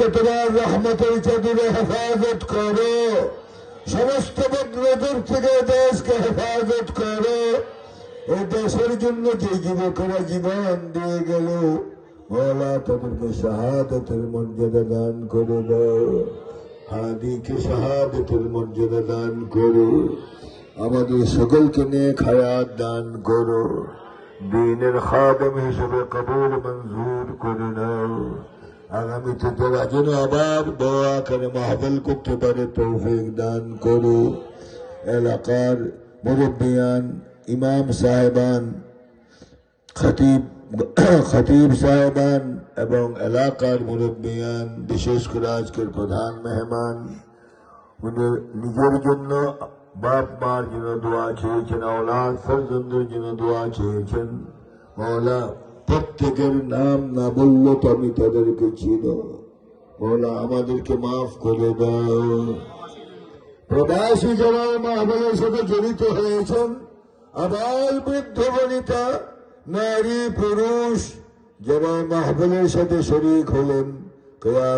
দেশকে তোমার রহমতের চাদরে হেফাজত করো, সমস্ত বদনজর থেকে দেশকে হেফাজত করো। এই দেশের জন্য যে যুবকেরা জীবন দিয়ে গেল, মওলা তাদেরকে শাহাদাতের মর্যাদা দান করে দাও, হাদিকে শাহাদাতের মর্যাদা দান করো, আমাদের সকলকে নেক হায়াত দান করো, দ্বীনের খাদেম হিসেবে কবুল মঞ্জুর করে নাও। আগামীতে তারা যেন আবার বড় আকারে মাহফিল করতে পারে তৌফিক দান করো। এলাকার মুরব্বিয়ান, ইমাম সাহেবান, খতিব সাহেবান এবং এলাকার মুরব্বিয়ান, বিশেষ করে আজকের প্রধান মেহমান, উনি নিজের জন্য, বাপ মার জন্য দোয়া চেয়েছেন, আওলাদ ফরজন্দের জন্য দোয়া চেয়েছেন। মওলা প্রত্যেকের নাম না বললো তো আমি তাদেরকে চিনি, মওলা আমাদেরকে মাফ করে দাও। প্রবাসী যারা মাহফিলের সাথে জড়িত হয়েছেন, আবাল বৃদ্ধ বনিতা, নারী পুরুষ যারা মাহফিলের সাথে শরীক হলেন,